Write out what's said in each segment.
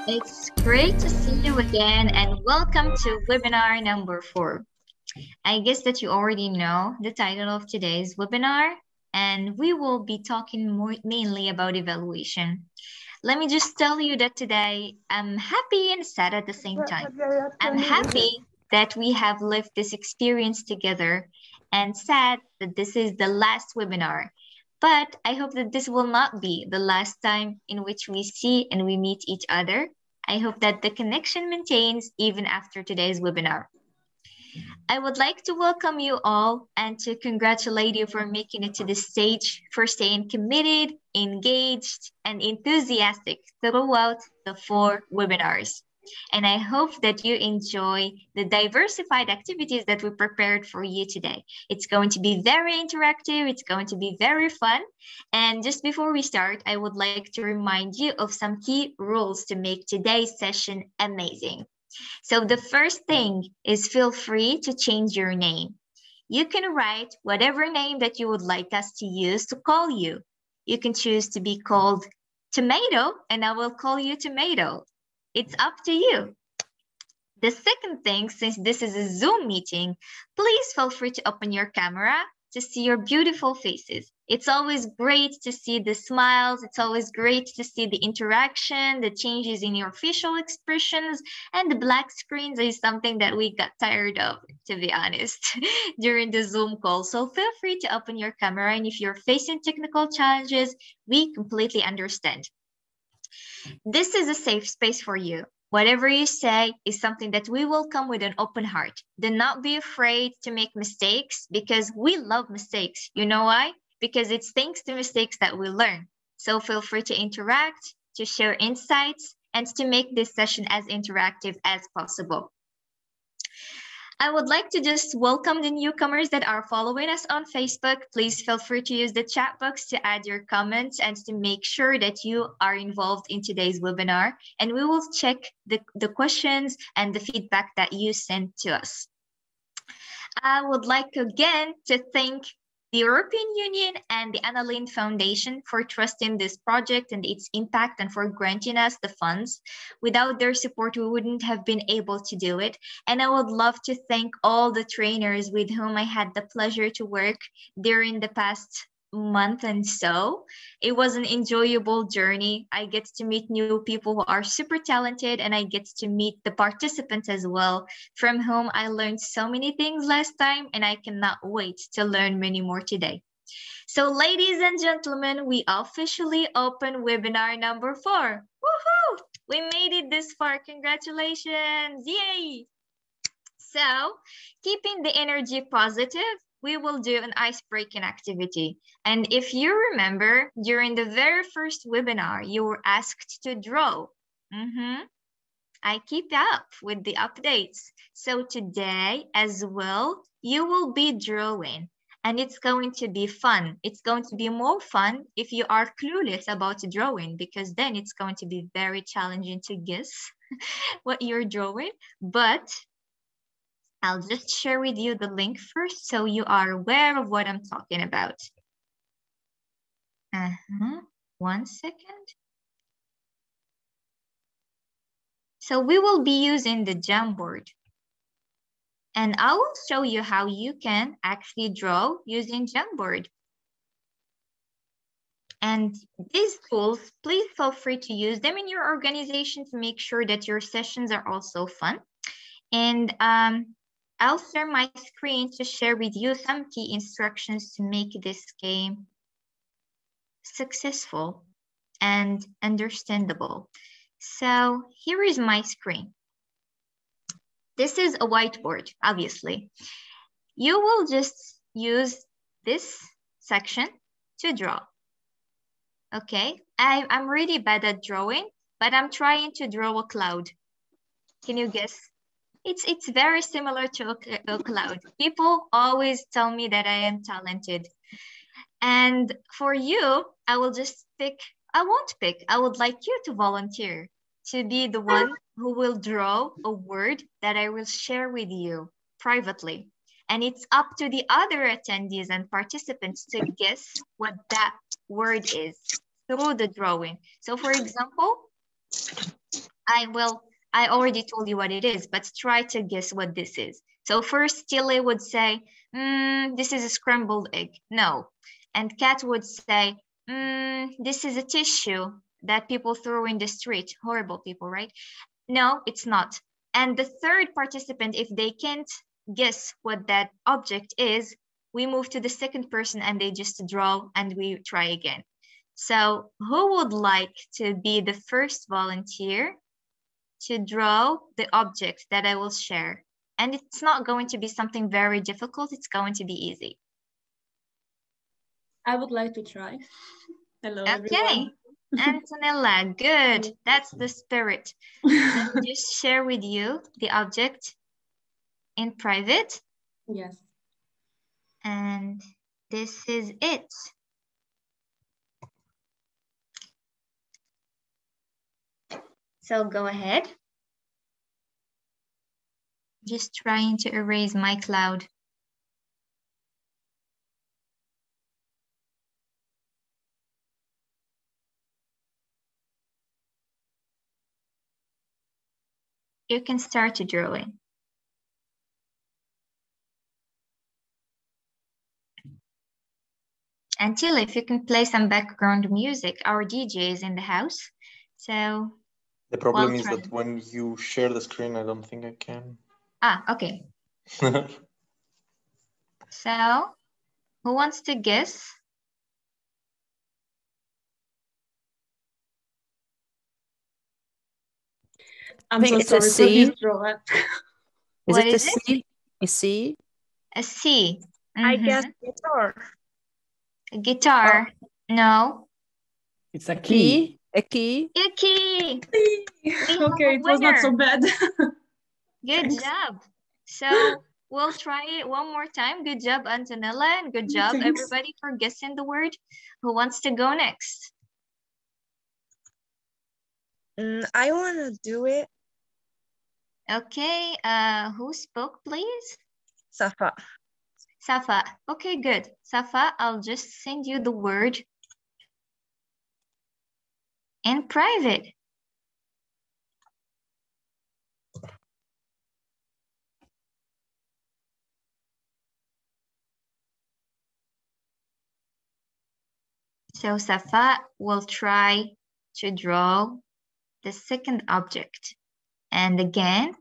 It's great to see you again and welcome to webinar number 4. I guess that you already know the title of today's webinar, and we will be talking mainly about evaluation. Let me just tell you that today I'm happy and sad at the same time. I'm happy that we have lived this experience together and sad that this is the last webinar. But I hope that this will not be the last time in which we see and we meet each other. I hope that the connection maintains even after today's webinar. I would like to welcome you all and to congratulate you for making it to this stage, for staying committed, engaged, and enthusiastic throughout the 4 webinars. And I hope that you enjoy the diversified activities that we prepared for you today. It's going to be very interactive. It's going to be very fun. And just before we start, I would like to remind you of some key rules to make today's session amazing. So the first thing is feel free to change your name. You can write whatever name that you would like us to use to call you. You can choose to be called Tomato, and I will call you Tomato. It's up to you. The second thing, since this is a Zoom meeting, please feel free to open your camera to see your beautiful faces. It's always great to see the smiles. It's always great to see the interaction, the changes in your facial expressions, and the black screens is something that we got tired of, to be honest, during the Zoom call. So feel free to open your camera, and if you're facing technical challenges, we completely understand. This is a safe space for you. Whatever you say is something that we welcome with an open heart. Do not be afraid to make mistakes because we love mistakes. You know why? Because it's thanks to mistakes that we learn. So feel free to interact, to share insights, and to make this session as interactive as possible. I would like to just welcome the newcomers that are following us on Facebook. Please feel free to use the chat box to add your comments and to make sure that you are involved in today's webinar. And we will check the questions and the feedback that you sent to us. I would like again to thank the European Union and the Anna Lindh Foundation for trusting this project and its impact and for granting us the funds. Without their support, we wouldn't have been able to do it. And I would love to thank all the trainers with whom I had the pleasure to work during the past month and so. It was an enjoyable journey. I get to meet new people who are super talented, and I get to meet the participants as well, from whom I learned so many things last time, and I cannot wait to learn many more today. So ladies and gentlemen, we officially open webinar number 4. Woohoo! We made it this far. Congratulations. Yay! So keeping the energy positive, we will do an icebreaking activity. And if you remember, during the very first webinar, you were asked to draw. I keep up with the updates. So today as well, you will be drawing. And it's going to be fun. It's going to be more fun if you are clueless about drawing, because then it's going to be very challenging to guess what you're drawing. But I'll just share with you the link first so you are aware of what I'm talking about. 1 second. So we will be using the Jamboard. And I will show you how you can actually draw using Jamboard. And these tools, please feel free to use them in your organization to make sure that your sessions are also fun. And I'll share my screen to share with you some key instructions to make this game successful and understandable. So here is my screen. This is a whiteboard, obviously. You will just use this section to draw. Okay, I'm really bad at drawing, but I'm trying to draw a cloud. Can you guess? It's very similar to a cloud. People always tell me that I am talented. And for you, I will just pick, I won't pick, I would like you to volunteer to be the one who will draw a word that I will share with you privately. And it's up to the other attendees and participants to guess what that word is. through the drawing. So for example, I already told you what it is, but try to guess what this is. So first, Tilly would say, this is a scrambled egg. No. And Kat would say, this is a tissue that people throw in the street. Horrible people, right? No, it's not. And the third participant, if they can't guess what that object is, we move to the second person and they just draw and we try again. So who would like to be the first volunteer to draw the object that I will share? And it's not going to be something very difficult. It's going to be easy. I would like to try. Hello, okay, everyone. Antonella, good. That's the spirit. Let me just share with you the object in private. Yes. And this is it. So go ahead. Just trying to erase my cloud. You can start drawing. Until if you can play some background music, our DJ is in the house. So the problem is that when you share the screen, I don't think I can. Ah, okay. So who wants to guess? I'm so sorry for this draw. Is it a C? A C? A C. I guess guitar. A guitar. Oh. No. It's a key. A key. A key. Okay, it was not so bad. Good job. So we'll try it one more time. Good job, Antonella, and good job, everybody, for guessing the word. Who wants to go next? I want to do it. Okay, who spoke, please? Safa. Safa. Okay, good. Safa, I'll just send you the word in private. So Safa will try to draw the second object. And again,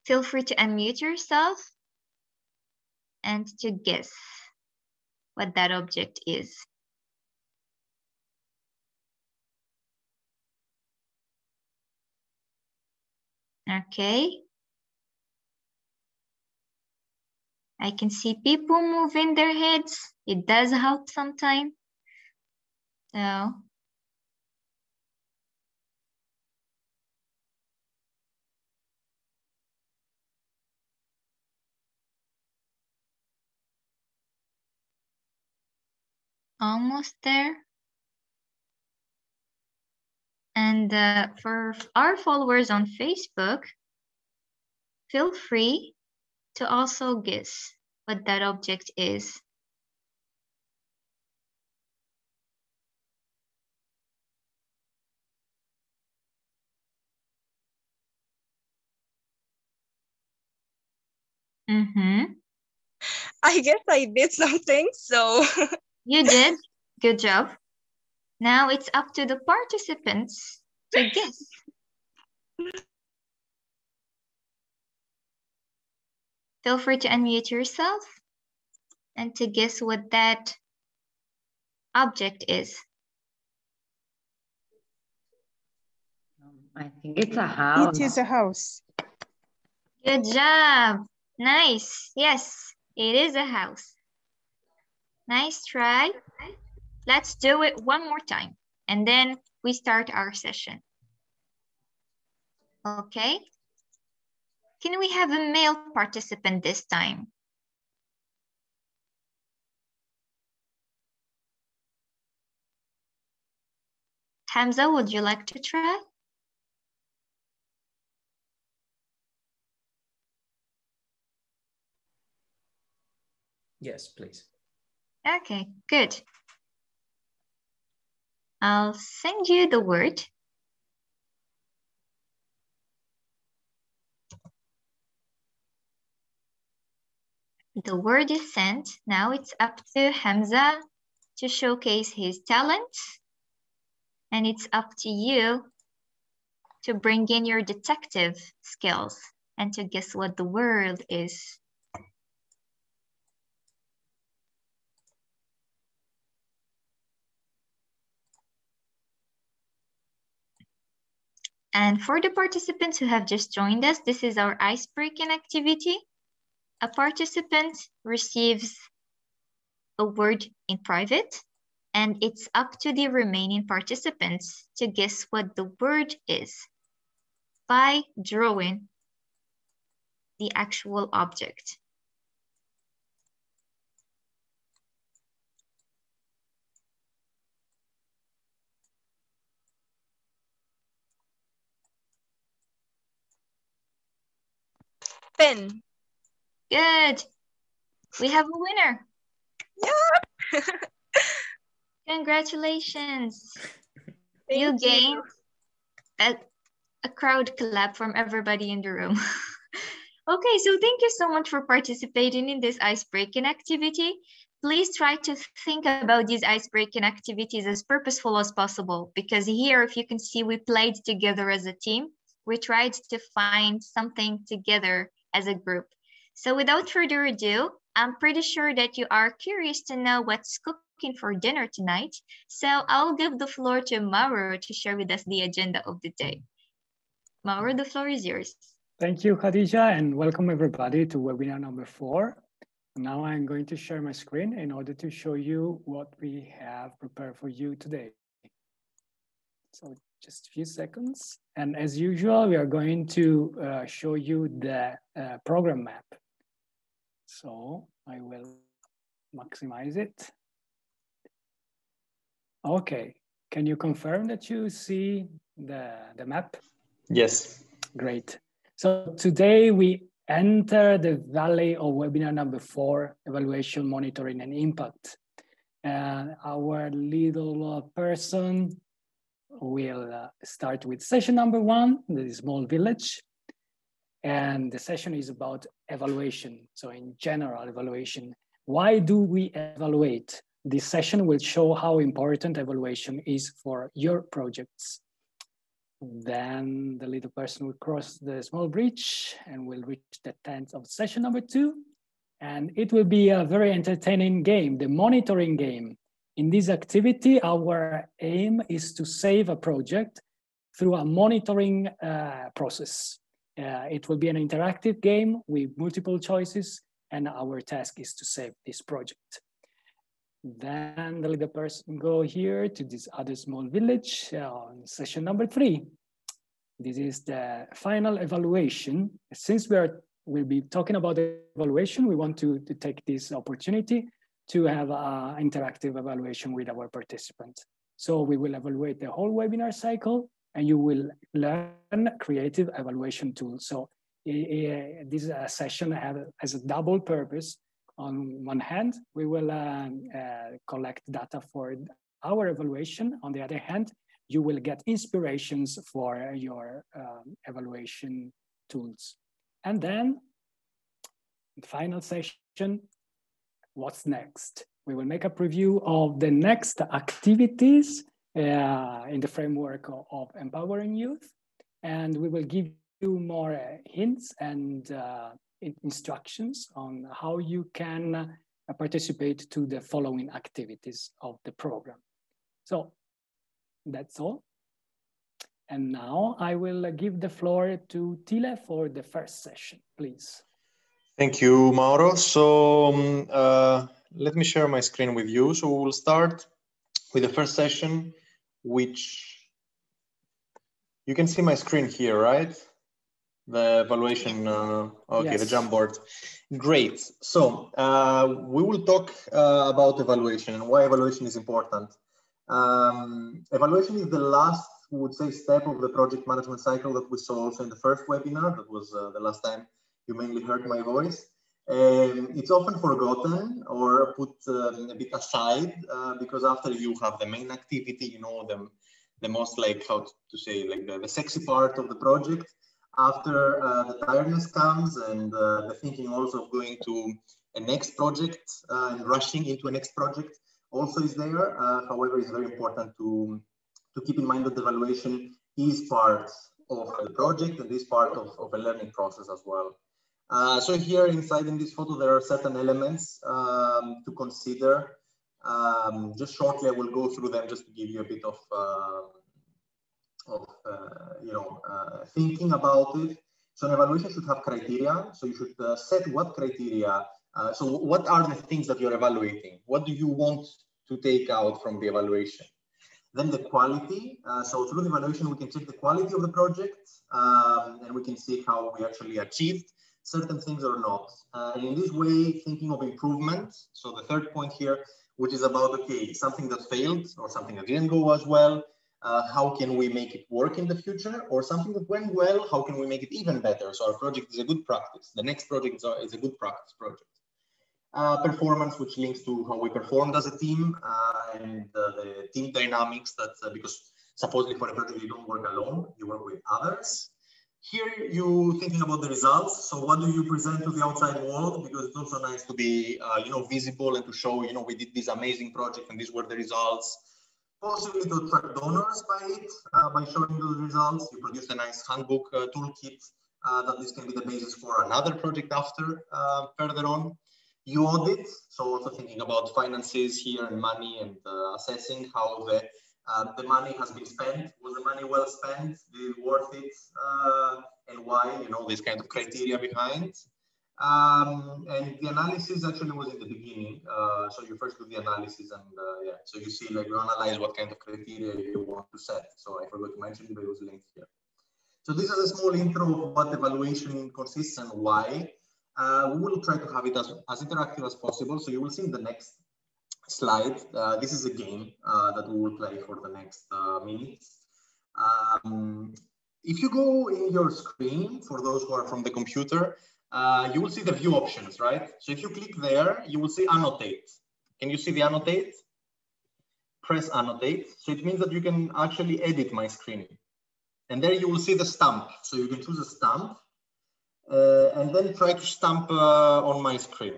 feel free to unmute yourself and to guess what that object is. Okay. I can see people moving their heads. It does help sometimes. So. Almost there. And for our followers on Facebook, feel free to also guess what that object is. I guess I did something, so. You did. Good job. Now it's up to the participants to guess. Feel free to unmute yourself and to guess what that object is. I think it's a house. It is a house. Good job. Nice. Yes, it is a house. Nice try. Let's do it one more time, and then we start our session. Okay. Can we have a male participant this time? Hamza, would you like to try? Yes, please. Okay, good. I'll send you the word. The word is sent. Now it's up to Hamza to showcase his talents. And it's up to you to bring in your detective skills and to guess what the word is. And for the participants who have just joined us, this is our icebreaking activity. A participant receives a word in private, and it's up to the remaining participants to guess what the word is by drawing the actual object. Pen. Good. We have a winner. Yeah. Congratulations. You gained a crowd clap from everybody in the room. Okay, so thank you so much for participating in this icebreaking activity. Please try to think about these icebreaking activities as purposeful as possible, because here, if you can see, we played together as a team. We tried to find something together as a group. So without further ado, I'm pretty sure that you are curious to know what's cooking for dinner tonight. So I'll give the floor to Mauro to share with us the agenda of the day. Mauro, the floor is yours. Thank you, Khadija, and welcome everybody to webinar number 4. Now I'm going to share my screen in order to show you what we have prepared for you today. So just a few seconds. And as usual, we are going to show you the program map. So I will maximize it. Okay, can you confirm that you see the map? Yes. Great. So today we enter the valley of webinar number 4, evaluation, monitoring, and impact. And our little person will start with session number 1, the small village. And the session is about evaluation. So in general, evaluation. Why do we evaluate? This session will show how important evaluation is for your projects. Then the little person will cross the small bridge and will reach the tent of session number 2. And it will be a very entertaining game, the monitoring game. In this activity, our aim is to save a project through a monitoring process. It will be an interactive game with multiple choices, and our task is to save this project. Then the little person go here to this other small village on session number 3. This is the final evaluation. Since we'll be talking about evaluation, we want to take this opportunity to have an interactive evaluation with our participants. So we will evaluate the whole webinar cycle, and you will learn creative evaluation tools. So this session has a double purpose. On one hand, we will collect data for our evaluation. On the other hand, you will get inspirations for your evaluation tools. And then, the final session, what's next? We will make a preview of the next activities in the framework of empowering youth. And we will give you more hints and instructions on how you can participate to the following activities of the program. So that's all. And now I will give the floor to Tile for the first session, please. Thank you, Mauro. So let me share my screen with you. So we'll start with the first session, which you can see my screen here, right? The evaluation, okay, yes. The Jamboard. Great. So we will talk about evaluation and why evaluation is important. Evaluation is the last, we would say, step of the project management cycle that we saw also in the first webinar. That was the last time you mainly heard my voice. It's often forgotten or put a bit aside because after you have the main activity, you know, the most, like, how to say, like the sexy part of the project. After the tiredness comes and the thinking also of going to a next project and rushing into a next project also is there. However, it's very important to keep in mind that the evaluation is part of the project and is part of a learning process as well. So here inside in this photo, there are certain elements to consider. Just shortly, I will go through them just to give you a bit of thinking about it. So an evaluation should have criteria. So you should set what criteria. So what are the things that you're evaluating? What do you want to take out from the evaluation? Then the quality. So through the evaluation, we can check the quality of the project and we can see how we actually achieved certain things or not. And in this way, thinking of improvement. So the third point here, which is about, okay, something that failed or something that didn't go as well, how can we make it work in the future? Or something that went well, how can we make it even better? So our project is a good practice. The next project is a good practice project. Performance, which links to how we performed as a team and the team dynamics that, because supposedly for a project, you don't work alone, you work with others. Here, you thinking about the results. So what do you present to the outside world? Because it's also nice to be, visible and to show, we did this amazing project and these were the results. Possibly to attract donors by it, by showing those results. You produce a nice handbook toolkit that this can be the basis for another project after, further on. You audit, so also thinking about finances here and money and assessing how the money has been spent. Was the money well spent? Did it worth it? And why? This kind of criteria behind. And the analysis actually was in the beginning. So you first do the analysis and so you see, like, you analyze what kind of criteria you want to set. So I forgot to mention, but it was linked here. So this is a small intro of what evaluation consists and why. We will try to have it as interactive as possible. So you will see in the next slide, this is a game that we will play for the next minutes. If you go in your screen, for those who are from the computer, you will see the view options, right? So if you click there, you will see annotate. Can you see the annotate? Press annotate. So it means that you can actually edit my screen. And there you will see the stamp. So you can choose a stamp. And then try to stamp on my screen.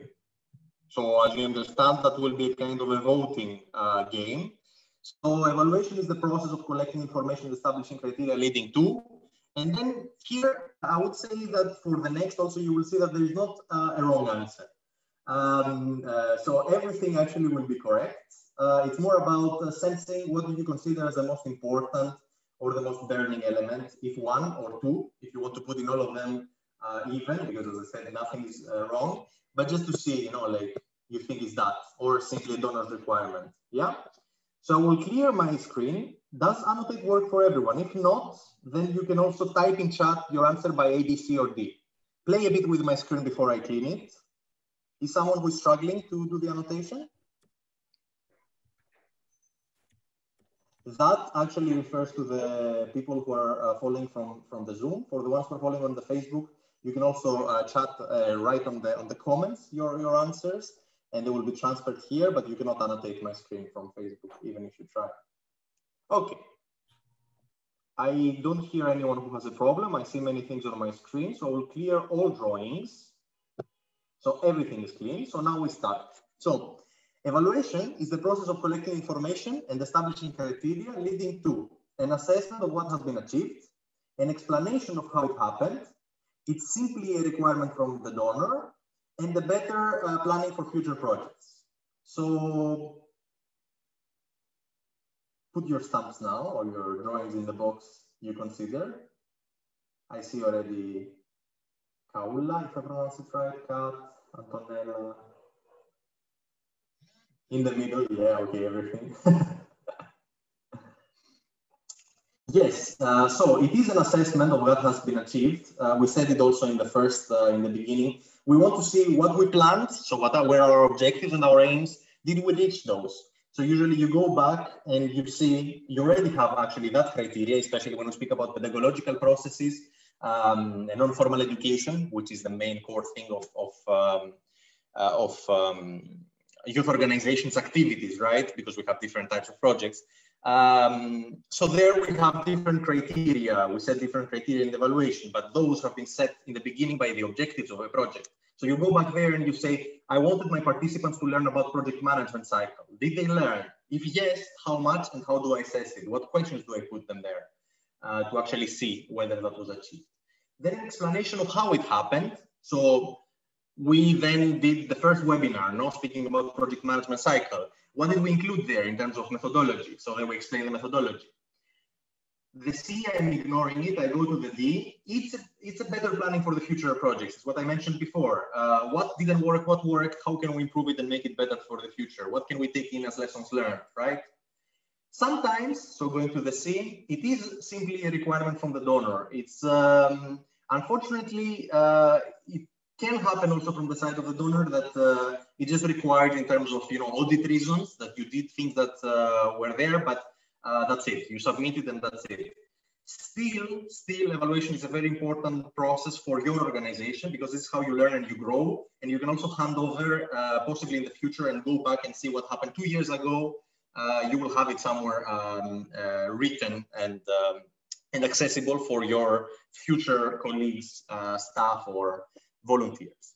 So as you understand, that will be a kind of a voting game. So evaluation is the process of collecting information, establishing criteria leading to. And then here, I would say that for the next also, you will see that there is not a wrong answer. So everything actually will be correct. It's more about sensing what do you consider as the most important or the most burning element, if one or two, if you want to put in all of them, even, because as I said, nothing is wrong, but just to see, like, you think is that, or simply a donor's requirement, yeah? So I will clear my screen. Does annotate work for everyone? If not, then you can also type in chat your answer by A, B, C, or D. Play a bit with my screen before I clean it. Is someone who is struggling to do the annotation? That actually refers to the people who are following from the Zoom. For the ones who are following on the Facebook, you can also chat right on the comments your answers, and they will be transferred here, but you cannot annotate my screen from Facebook, even if you try. Okay. I don't hear anyone who has a problem. I see many things on my screen, so I will clear all drawings. So everything is clean. So now we start. So evaluation is the process of collecting information and establishing criteria leading to an assessment of what has been achieved, an explanation of how it happened. It's simply a requirement from the donor and the better planning for future projects. So put your stamps now or your drawings in the box you consider. I see already Kaula, if I pronounce it right, Kat, Antonella. In the middle, yeah, okay, everything. Yes, so it is an assessment of what has been achieved. We said it also in the first, in the beginning. We want to see what we planned, so were our objectives and our aims. Did we reach those? So usually you go back and you see, you already have actually that criteria, especially when we speak about pedagogical processes. and non-formal education, which is the main core thing of youth organizations activities, right? Because we have different types of projects. So there we have different criteria. We set different criteria in the evaluation, but those have been set in the beginning by the objectives of a project. So you go back there and you say, I wanted my participants to learn about project management cycle. Did they learn? If yes, how much and how do I assess it? What questions do I put them there to actually see whether that was achieved? Then an explanation of how it happened. So we then did the first webinar, speaking about project management cycle. What did we include there in terms of methodology? So then we explain the methodology. The C, I'm ignoring it. I go to the D. It's a better planning for the future projects. It's what I mentioned before. What didn't work? What worked? How can we improve it and make it better for the future? What can we take in as lessons learned, right? Sometimes, so going to the C, it is simply a requirement from the donor. It's unfortunately, it can happen also from the side of the donor that it is required in terms of audit reasons, that you did things that were there, but that's it. You submitted and that's it. Still, evaluation is a very important process for your organization because this is how you learn and you grow. And you can also hand over possibly in the future and go back and see what happened 2 years ago. You will have it somewhere written and accessible for your future colleagues, staff, or volunteers.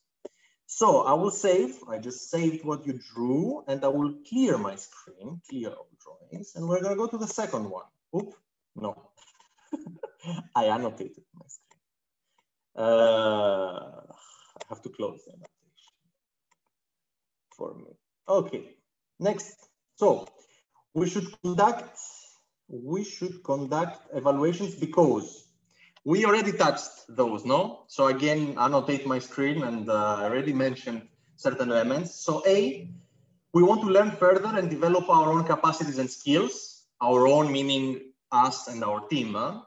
So I will save. I just saved what you drew, and I will clear my screen, clear all drawings, and we're going to go to the second one. Oop, no. I annotated my screen. I have to close the annotation for me. Okay, next. So we should conduct evaluations because we already touched those, no? So again, annotate my screen, and I already mentioned certain elements. So A, we want to learn further and develop our own capacities and skills, our own meaning us and our team. Huh?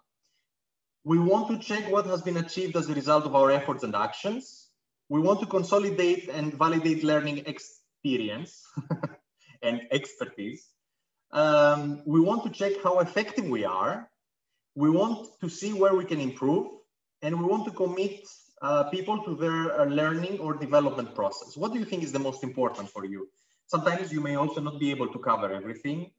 We want to check what has been achieved as a result of our efforts and actions. We want to consolidate and validate learning experience and expertise. We want to check how effective we are. We want to see where we can improve, and we want to commit people to their learning or development process. What do you think is the most important for you? Sometimes you may also not be able to cover everything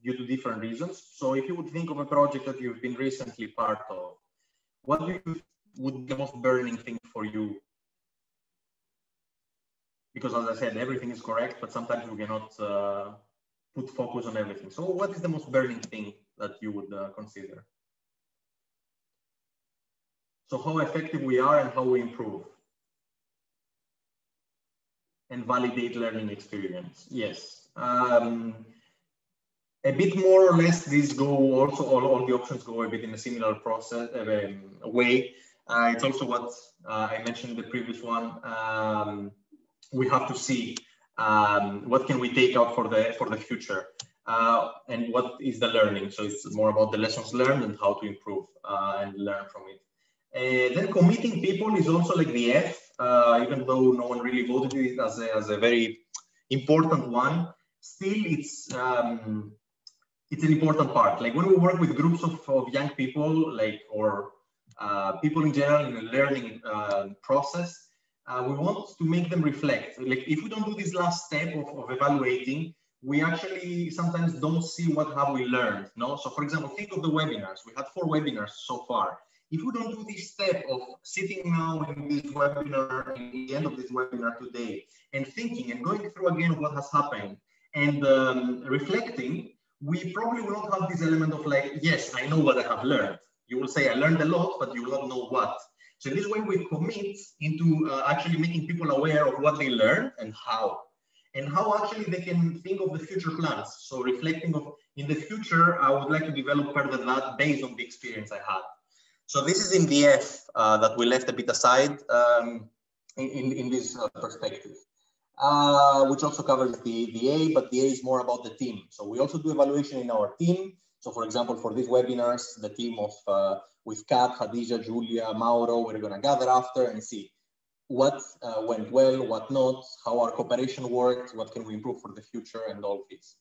due to different reasons. So if you would think of a project that you've been recently part of, what do you would be the most burning thing for you? Because as I said, everything is correct, but sometimes we cannot put focus on everything. So what is the most burning thing that you would consider? So how effective we are and how we improve and validate learning experience. Yes. A bit more or less, these go also, all the options go a bit in a similar process way. It's also what I mentioned in the previous one. We have to see what can we take out for the future and what is the learning. So it's more about the lessons learned and how to improve and learn from it. Then committing people is also like the F, even though no one really voted it as a very important one. Still, it's an important part. Like when we work with groups of young people, or people in general in a learning process, we want to make them reflect. Like if we don't do this last step of evaluating, we actually sometimes don't see what have we learned. No. So for example, think of the webinars. We had 4 webinars so far. If we don't do this step of sitting now in this webinar, in the end of this webinar today, and thinking and going through again what has happened and reflecting, we probably will not have this element of like, yes, I know what I have learned. You will say, I learned a lot, but you will not know what. So this way we commit into actually making people aware of what they learned and how actually they can think of the future plans. So reflecting of, in the future, I would like to develop further that based on the experience I had. So this is in the F that we left a bit aside in this perspective, which also covers the A, but the A is more about the team. So we also do evaluation in our team. So for example, for these webinars, the team of with Kat, Khadija, Julia, Mauro, we're gonna gather after and see what went well, what not, how our cooperation worked, what can we improve for the future, and all this.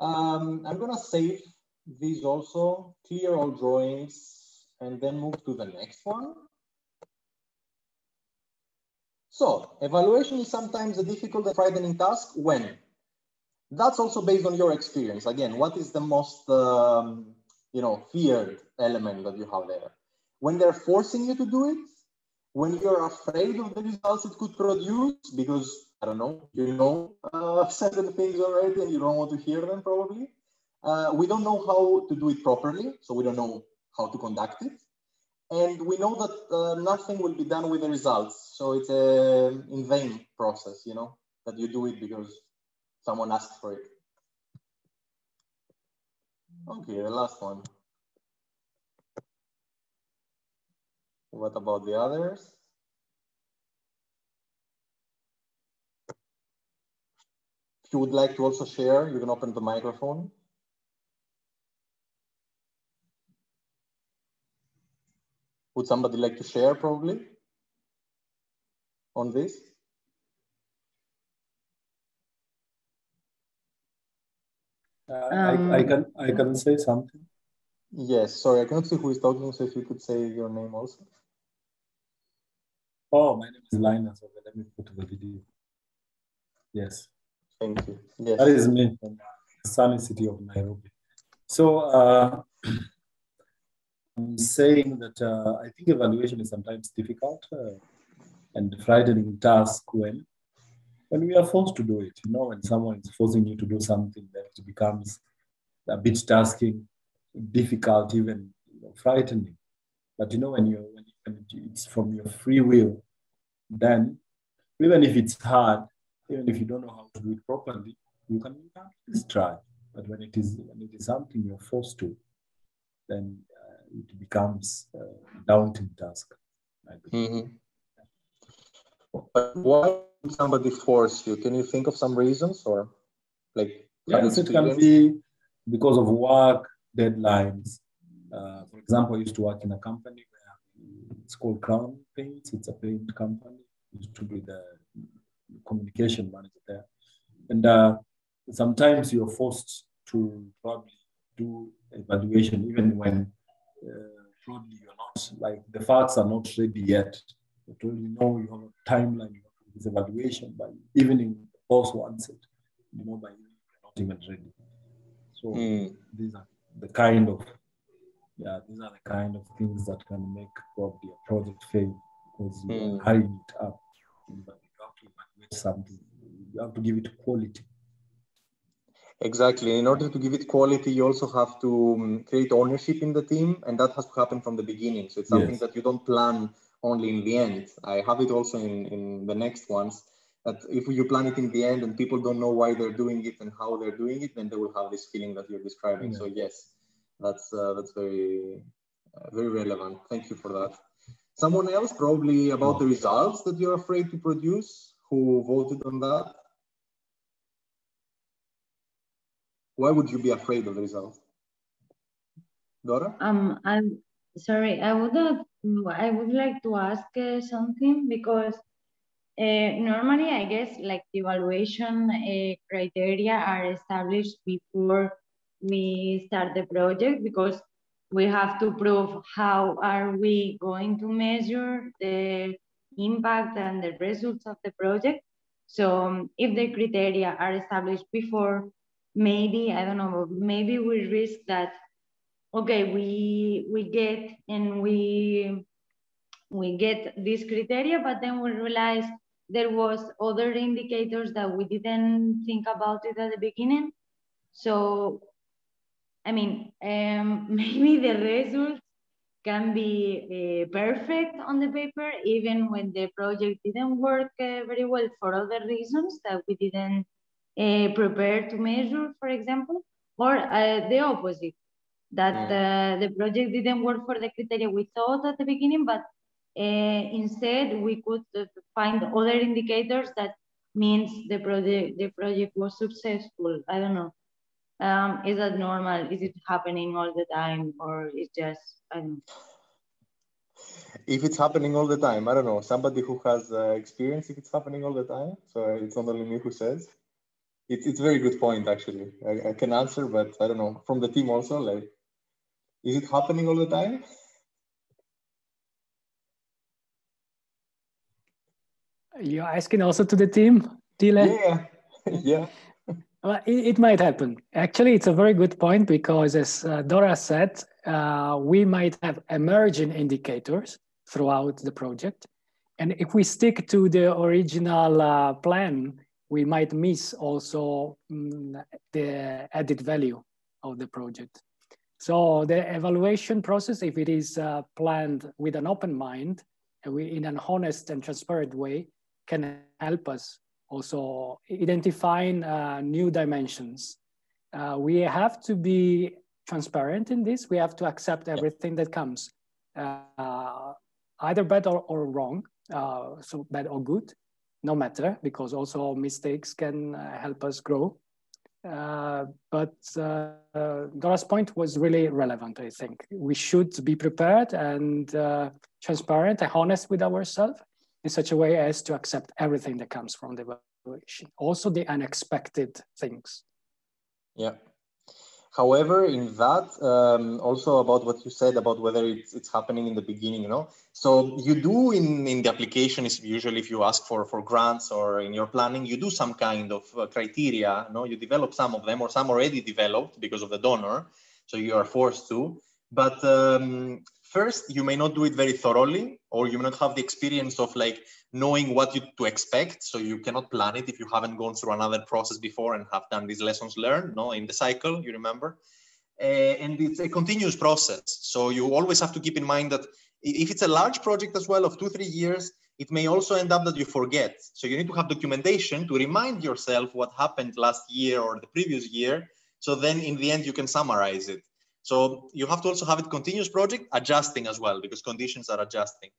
I'm gonna save these also, clear all drawings, and then move to the next one. So evaluation is sometimes a difficult and frightening task when? That's also based on your experience. Again, what is the most feared element that you have there? When they're forcing you to do it, when you're afraid of the results it could produce, because, I don't know, certain things already and you don't want to hear them probably. We don't know how to do it properly, so we don't know how to conduct it. And we know that nothing will be done with the results. So it's a in vain process, that you do it because someone asked for it. Okay, the last one. What about the others? If you would like to also share, you can open the microphone. Would somebody like to share probably on this? I can say something. Yes, sorry, I cannot see who is talking, so if you could say your name also. Oh, my name is Linus. Okay, let me put the video. Yes. Thank you. Yes. That is me from the sunny city of Nairobi. So I'm saying that I think evaluation is sometimes difficult and frightening task when we are forced to do it. When someone is forcing you to do something, then it becomes a bit tasking, difficult, even frightening. But when it's from your free will, then even if it's hard, even if you don't know how to do it properly, you can at least try. But when it is something you're forced to, then it becomes a daunting task. Mm-hmm. But why would somebody force you? Can you think of some reasons, or like? Yes, it can be because of work deadlines. For example, I used to work in a company where it's called Crown Paints. It's a paint company. I used to be the communication manager there. And sometimes you're forced to probably do evaluation even when probably you're not, like the facts are not ready yet. But you have a timeline for this evaluation, by evening the boss wants it, by evening you're not even ready. So these are the kind of things that can make probably a project fail, because you are hurrying it up. But you have to evaluate something. You have to give it quality. Exactly. In order to give it quality, you also have to create ownership in the team, and that has to happen from the beginning. So it's something that you don't plan only in the end. I have it also in the next ones, that if you plan it in the end and people don't know why they're doing it and how they're doing it, then they will have this feeling that you're describing. So yes, that's very, very relevant. Thank you for that. Someone else, probably about the results that you're afraid to produce, who voted on that? Why would you be afraid of the results? Dora? I'm sorry. I would like to ask something, because normally, I guess, like the evaluation criteria are established before we start the project, because we have to prove how are we going to measure the impact and the results of the project. So if the criteria are established before, maybe, I don't know, maybe we risk that, okay, we get this criteria, but then we realize there was other indicators that we didn't think about it at the beginning. So, I mean, maybe the results can be perfect on the paper, even when the project didn't work very well for other reasons that we didn't prepare to measure, for example, or the opposite, that the project didn't work for the criteria we thought at the beginning, but instead we could find other indicators that means the project was successful. I don't know. Is that normal? Is it happening all the time, or it's just, I don't know. If it's happening all the time, I don't know, somebody who has experience if it's happening all the time. So it's not only me who says. It's a very good point, actually. I can answer, but I don't know, from the team also, like, is it happening all the time? You're asking also to the team, Tile? Yeah, yeah. Well, it might happen. Actually, it's a very good point because, as Dora said, we might have emerging indicators throughout the project. And if we stick to the original plan, we might miss also the added value of the project. So the evaluation process, if it is planned with an open mind, and in an honest and transparent way, can help us also identifying new dimensions. We have to be transparent in this. We have to accept everything that comes, either bad or wrong, so bad or good, no matter, because also mistakes can help us grow. But Dora's point was really relevant, I think. We should be prepared and transparent and honest with ourselves in such a way as to accept everything that comes from the evaluation, also the unexpected things. Yeah. However, in that, also about what you said about whether it's happening in the beginning, you know, so you do in the application is usually if you ask for grants or in your planning, you do some kind of criteria, you know, you develop some of them or some already developed because of the donor. So you are forced to, but first you may not do it very thoroughly, or you may not have the experience of like knowing what to expect. So you cannot plan it if you haven't gone through another process before and have done these lessons learned, no, in the cycle, you remember? And it's a continuous process. So you always have to keep in mind that if it's a large project as well of 2-3 years, it may also end up that you forget. So you need to have documentation to remind yourself what happened last year or the previous year. So then in the end, you can summarize it. So you have to also have a continuous project adjusting as well, because conditions are adjusting.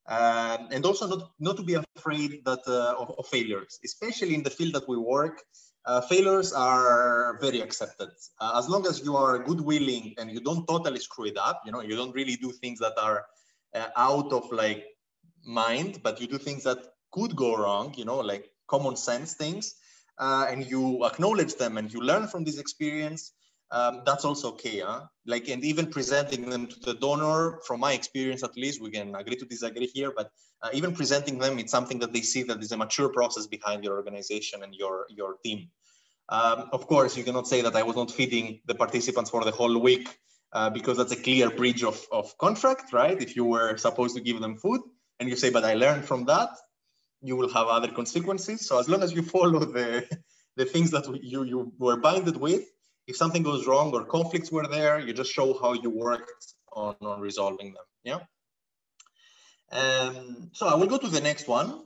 And also not to be afraid that of failures, especially in the field that we work. Failures are very accepted. As long as you are good-willing and you don't totally screw it up, you know, you don't really do things that are out of like mind, but you do things that could go wrong, you know, like common sense things, and you acknowledge them and you learn from this experience. That's also okay, huh? Like, and even presenting them to the donor, from my experience at least, we can agree to disagree here, but even presenting them, it's something that they see that there's a mature process behind your organization and your team. Of course, you cannot say that I was not feeding the participants for the whole week, because that's a clear breach of contract, right? If you were supposed to give them food and you say, but I learned from that, you will have other consequences. So as long as you follow the things that you were binded with, if something goes wrong or conflicts were there, you just show how you worked on resolving them, yeah? So I will go to the next one,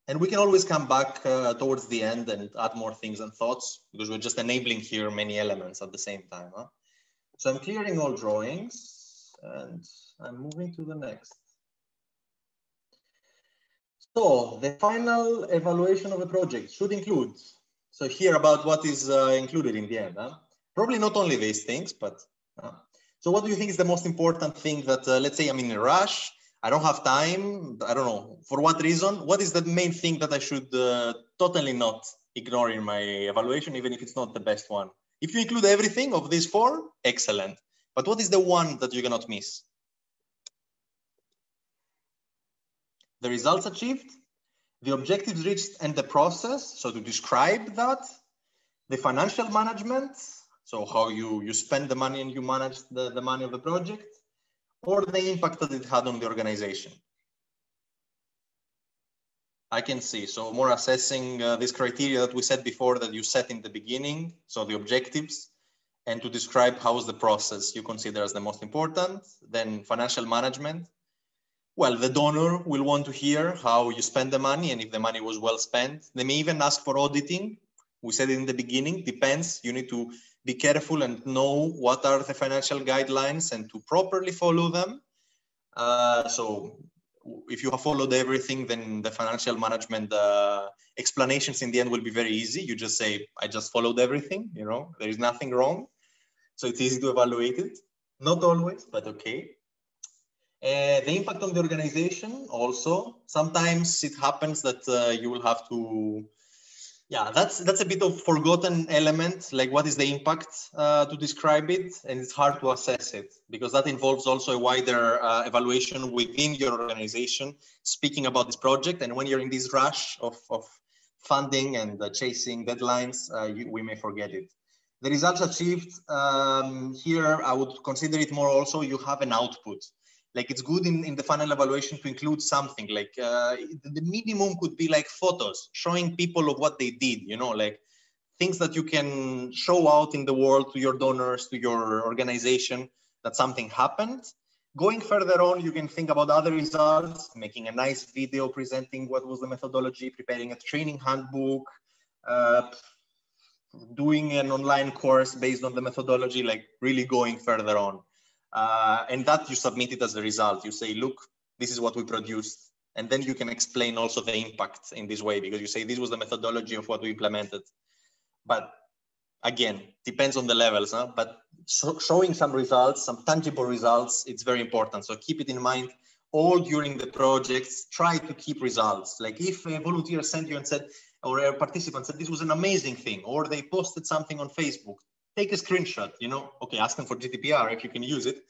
and we can always come back towards the end and add more things and thoughts, because we're just enabling here many elements at the same time, huh? So I'm clearing all drawings and I'm moving to the next. So the final evaluation of a project should include, so here about what is included in the end, huh? Probably not only these things, but so what do you think is the most important thing that, let's say I'm in a rush, I don't have time, I don't know, for what reason, what is the main thing that I should totally not ignore in my evaluation, even if it's not the best one? If you include everything of these 4, excellent. But what is the one that you cannot miss? The results achieved, the objectives reached and the process, so to describe that, the financial management, so how you spend the money and you manage the money of the project, or the impact that it had on the organization. I can see, so more assessing this criteria that we said before that you set in the beginning, so the objectives, and to describe how is the process you consider as the most important, then financial management. Well, the donor will want to hear how you spend the money and if the money was well spent. They may even ask for auditing. We said it in the beginning, depends. You need to be careful and know what are the financial guidelines and to properly follow them. So if you have followed everything, then the financial management explanations in the end will be very easy. You just say, I just followed everything, you know, there is nothing wrong. So it's easy to evaluate it. Not always, but okay. The impact on the organization also. Sometimes it happens that you will have to Yeah, that's a bit of forgotten element, like what is the impact to describe it, and it's hard to assess it because that involves also a wider evaluation within your organization, speaking about this project. And when you're in this rush of funding and chasing deadlines, we may forget it. The results achieved here, I would consider it more also you have an output. Like it's good in the final evaluation to include something like the minimum could be like photos showing people of what they did, you know, like things that you can show out in the world to your donors, to your organization, that something happened. Going further on, you can think about other results, making a nice video presenting what was the methodology, preparing a training handbook, doing an online course based on the methodology, like really going further on. And that you submit it as a result. You say, look, this is what we produced. And then you can explain also the impact in this way, because you say this was the methodology of what we implemented. But again, depends on the levels, huh? But showing some results, some tangible results, it's very important. So keep it in mind all during the projects, try to keep results. Like if a volunteer sent you and said, or a participant said, this was an amazing thing, or they posted something on Facebook, take a screenshot, you know, okay, ask them for GDPR if you can use it,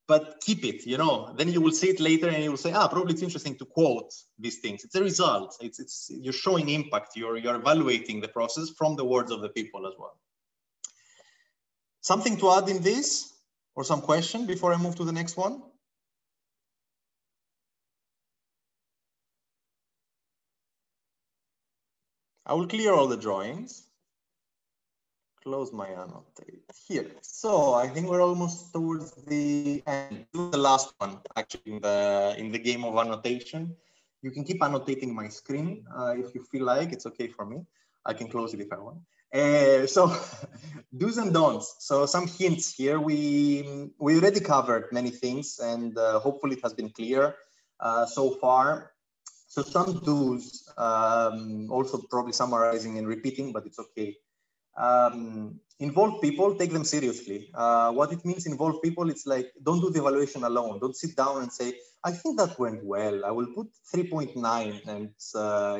but keep it, you know, then you will see it later and you will say, probably it's interesting to quote these things. It's a result. It's you're showing impact. You're evaluating the process from the words of the people as well. Something to add in this or some question before I move to the next one? I will clear all the drawings. Close my annotate here. So I think we're almost towards the end. The last one, actually, in the game of annotation. You can keep annotating my screen if you feel like. It's okay for me. I can close it if I want. So do's and don'ts. So some hints here. We already covered many things, and hopefully it has been clear so far. So some do's, also probably summarizing and repeating, but it's okay. Involve people, take them seriously. What it means involve people, it's like, don't do the evaluation alone. Don't sit down and say, I think that went well. I will put 3.9 and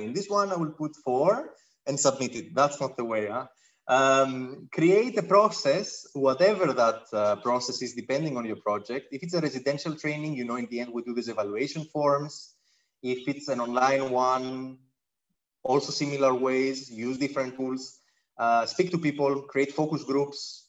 in this one I will put 4 and submit it. That's not the way. Huh? Create a process, whatever that process is, depending on your project. If it's a residential training, you know, in the end we do these evaluation forms. If it's an online one, also similar ways, use different tools. Speak to people, create focus groups,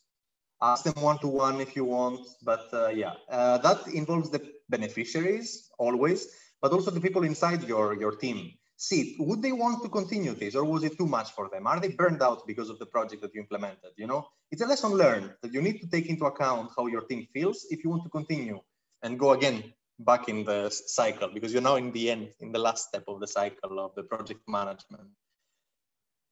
ask them one-to-one if you want, but that involves the beneficiaries always, but also the people inside your team. See, would they want to continue this, or was it too much for them? Are they burned out because of the project that you implemented? You know, it's a lesson learned that you need to take into account how your team feels if you want to continue and go again back in the cycle, because you're now in the end, in the last step of the cycle of the project management.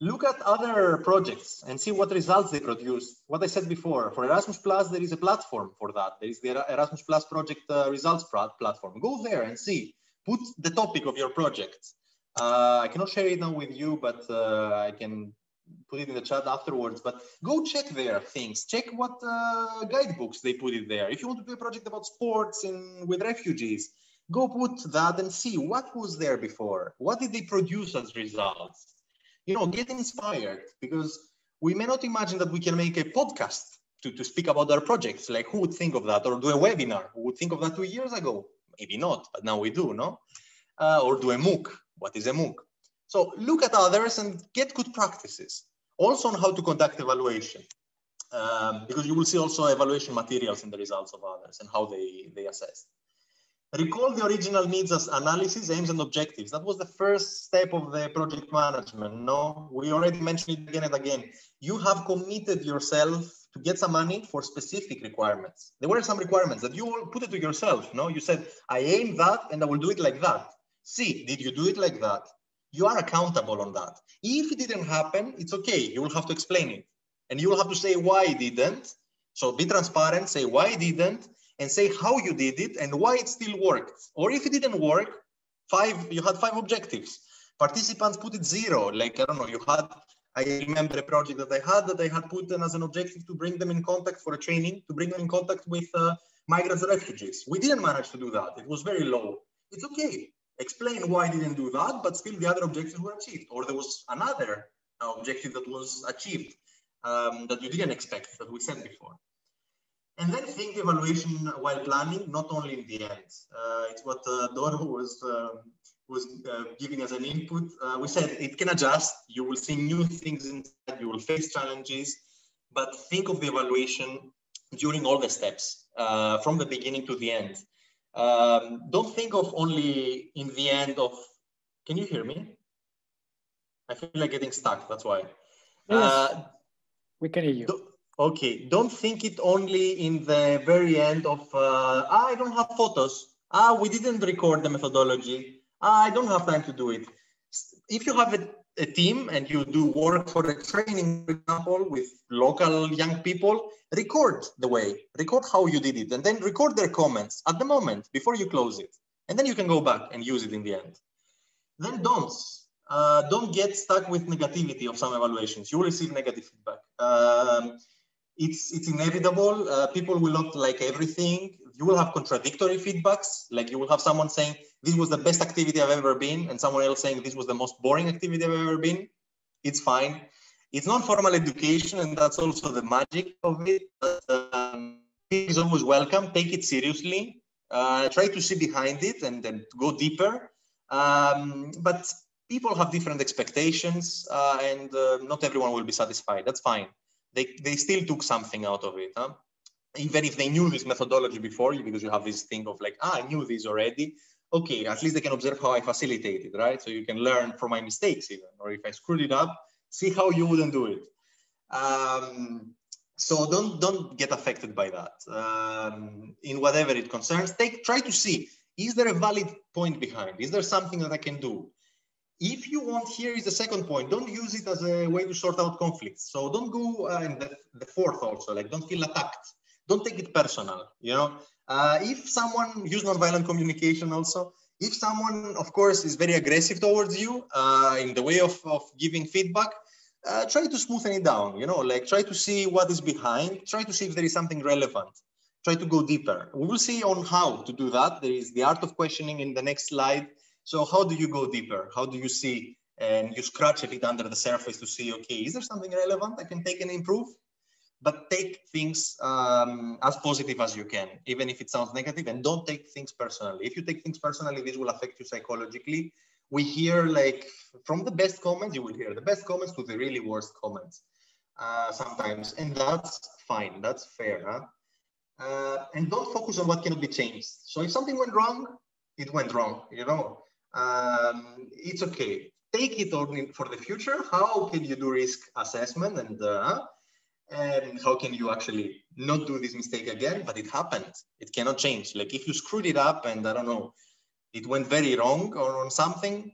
Look at other projects and see what results they produce. What I said before, for Erasmus Plus, there is a platform for that. There is the Erasmus Plus project results platform. Go there and see. Put the topic of your project. I cannot share it now with you, but I can put it in the chat afterwards. But go check their things. Check what guidebooks they put it there. If you want to do a project about sports with refugees, go put that and see what was there before. What did they produce as results? You know, get inspired, because we may not imagine that we can make a podcast to speak about our projects. Like, who would think of that? Or do a webinar? Who would think of that 2 years ago? Maybe not, but now we do, no? Or do a MOOC. What is a MOOC? So look at others and get good practices. Also on how to conduct evaluation, because you will see also evaluation materials in the results of others and how they assess. Recall the original needs as analysis, aims, and objectives. That was the first step of the project management. No, we already mentioned it again and again. You have committed yourself to get some money for specific requirements. There were some requirements that you will put it to yourself. No, you said, I aim that and I will do it like that. See, did you do it like that? You are accountable on that. If it didn't happen, it's okay. You will have to explain it. And you will have to say why it didn't. So be transparent, say why it didn't, and say how you did it and why it still worked. Or if it didn't work, you had 5 objectives. Participants put it 0. Like, I don't know, I remember a project that I had put as an objective to bring them in contact for a training, to bring them in contact with migrants and refugees. We didn't manage to do that. It was very low. It's okay. Explain why I didn't do that, but still the other objectives were achieved. Or there was another objective that was achieved, that you didn't expect, that we said before. And then think evaluation while planning, not only in the end. It's what Doro was giving as an input. We said it can adjust. You will see new things inside. You will face challenges, but think of the evaluation during all the steps, from the beginning to the end. Don't think of only in the end of. Can you hear me? I feel like getting stuck. That's why. Yes, we can hear you. Okay, don't think it only in the very end of, I don't have photos. We didn't record the methodology. I don't have time to do it. If you have a team and you do work for a training, for example, with local young people, record the way, record how you did it, and then record their comments at the moment before you close it. And then you can go back and use it in the end. Then don'ts. Don't get stuck with negativity of some evaluations. You will receive negative feedback. It's inevitable. People will not like everything. You will have contradictory feedbacks. Like you will have someone saying, this was the best activity I've ever been, and someone else saying, this was the most boring activity I've ever been. It's fine. It's non-formal education, and that's also the magic of it. But, it's always welcome. Take it seriously. Try to see behind it and then go deeper. But people have different expectations, and not everyone will be satisfied. That's fine. They still took something out of it, huh? Even if they knew this methodology before, because you have this thing of like, I knew this already. Okay, at least they can observe how I facilitated, right? So you can learn from my mistakes even, or if I screwed it up, see how you wouldn't do it. So don't get affected by that. In whatever it concerns, try to see, is there a valid point behind? Is there something that I can do? If you want, here is the second point. Don't use it as a way to sort out conflicts. So don't go in the fourth also, like don't feel attacked. Don't take it personal, you know. If someone, use nonviolent communication also, if someone, of course, is very aggressive towards you in the way of giving feedback, try to smoothen it down, you know, like try to see what is behind, try to see if there is something relevant, try to go deeper. We will see on how to do that. There is the art of questioning in the next slide. So how do you go deeper? How do you see and you scratch a bit under the surface to see, okay, is there something relevant I can take and improve? But take things as positive as you can, even if it sounds negative, and don't take things personally. If you take things personally, this will affect you psychologically. We hear like from the best comments, you will hear the best comments to the really worst comments sometimes, and that's fine, that's fair. Huh? And don't focus on what cannot be changed. So if something went wrong, it went wrong, you know. It's okay. Take it on for the future. How can you do risk assessment and how can you actually not do this mistake again? But it happened. It cannot change. Like if you screwed it up and I don't know, it went very wrong or on something,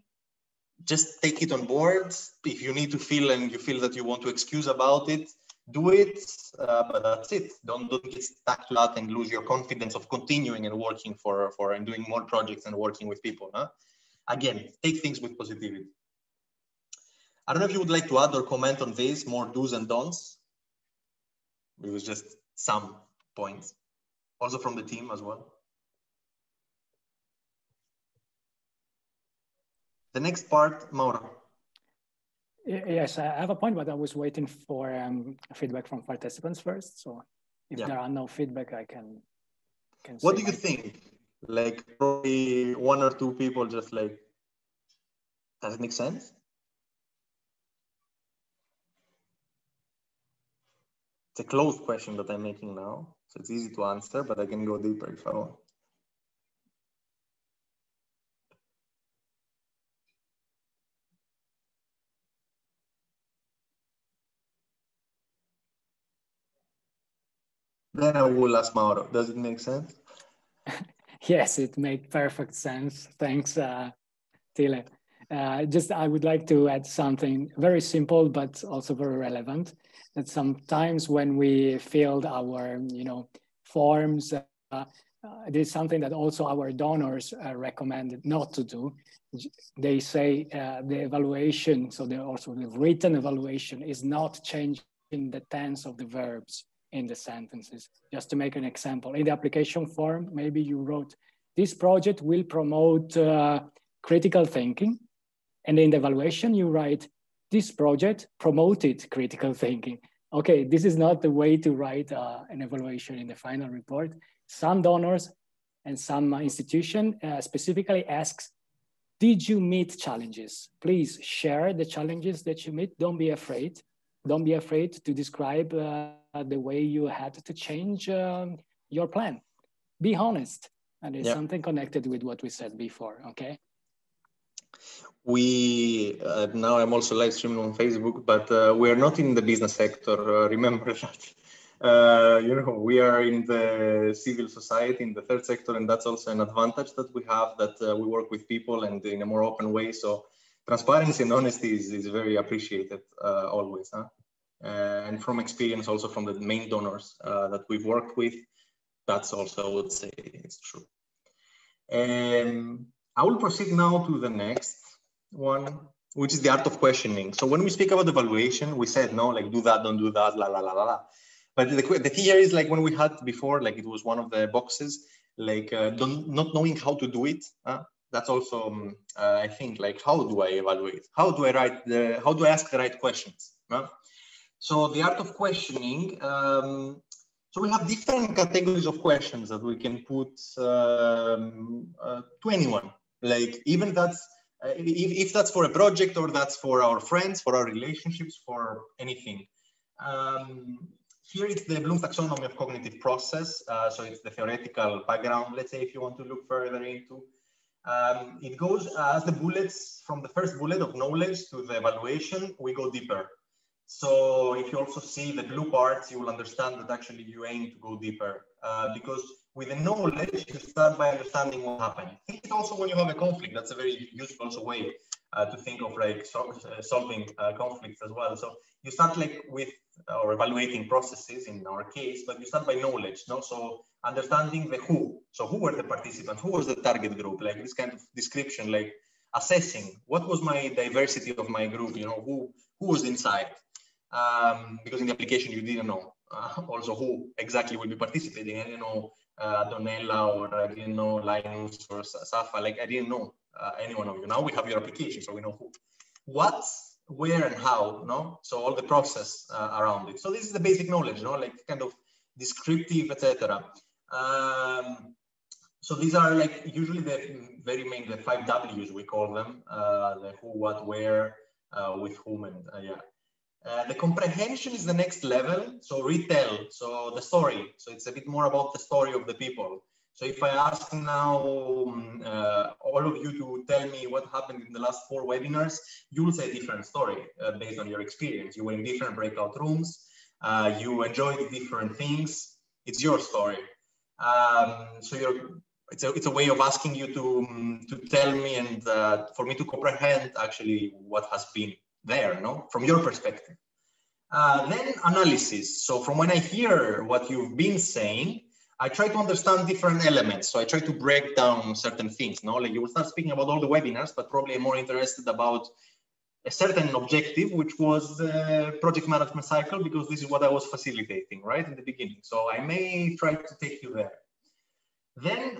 just take it on board. If you need to feel and you feel that you want to excuse about it, do it. But that's it. Don't get stuck to that and lose your confidence of continuing and working for and doing more projects and working with people. Huh? Again, take things with positivity. I don't know if you would like to add or comment on this, more do's and don'ts. It was just some points, also from the team as well. The next part, Mauro. Yes, I have a point, but I was waiting for feedback from participants first. So if there are no feedback, I can what do you think? Like probably one or two people just like, does it make sense? It's a closed question that I'm making now, so it's easy to answer, but I can go deeper if I want. Then I will ask Mauro, does it make sense? Yes, it makes perfect sense. Thanks, Tile. I would like to add something very simple, but also very relevant. That sometimes when we filled our, forms, it is something that also our donors recommended not to do. They say the evaluation, so also the written evaluation is not changing the tense of the verbs in the sentences. Just to make an example, in the application form, maybe you wrote, this project will promote critical thinking. And in the evaluation, you write, this project promoted critical thinking. Okay, this is not the way to write an evaluation in the final report. Some donors and some institution specifically asks, did you meet challenges? Please share the challenges that you meet. Don't be afraid. Don't be afraid to describe the way you had to change your plan. Be honest. And it's something connected with what we said before, okay? We, now I'm also live streaming on Facebook, but we are not in the business sector, remember that. You know, we are in the civil society, in the third sector, and that's also an advantage that we have, that we work with people and in a more open way. So transparency and honesty is very appreciated always. Huh? And from experience also from the main donors that we've worked with, that's also, I would say, it's true. I will proceed now to the next one, which is the art of questioning. So when we speak about evaluation, we said, no, like do that, don't do that, la, la, la, la, la. But the key here is like when we had before, like it was one of the boxes, like not knowing how to do it. That's also, I think, like, how do I evaluate? How do I ask the right questions? So the art of questioning, so we have different categories of questions that we can put to anyone. Like even that's, if that's for a project or that's for our friends, for our relationships, for anything. Here it's the Bloom taxonomy of cognitive process. So it's the theoretical background, let's say, if you want to look further into. It goes as the bullets, from the first bullet of knowledge to the evaluation, we go deeper. So if you also see the blue parts, you will understand that actually you aim to go deeper because with the knowledge, you start by understanding what happened. I think also when you have a conflict, that's a very useful also way to think of like solving conflicts as well. So you start like with or evaluating processes in our case, but you start by knowledge, no? So understanding the who. So who were the participants? Who was the target group? Like this kind of description, like assessing what was my diversity of my group, you know, who was inside. Because in the application you didn't know also who exactly will be participating. I didn't know Donella, or I didn't know Linus or Safa. Like I didn't know any one of you. Now we have your application, so we know who, what, where, and how. No, so all the process around it. So this is the basic knowledge, no, like kind of descriptive, etc. So these are like usually the very main, the 5 W's we call them: the who, what, where, with whom, and yeah. The comprehension is the next level. So retell, so the story. So it's a bit more about the story of the people. So if I ask now all of you to tell me what happened in the last 4 webinars, you will say a different story based on your experience. You were in different breakout rooms. You enjoyed different things. It's your story. So it's a way of asking you to tell me and for me to comprehend actually what has been there, no, from your perspective. Then analysis. So from when I hear what you've been saying, I try to understand different elements. So I try to break down certain things, no? Like you will start speaking about all the webinars, but probably I'm more interested about a certain objective, which was the project management cycle, because this is what I was facilitating right in the beginning. So I may try to take you there. Then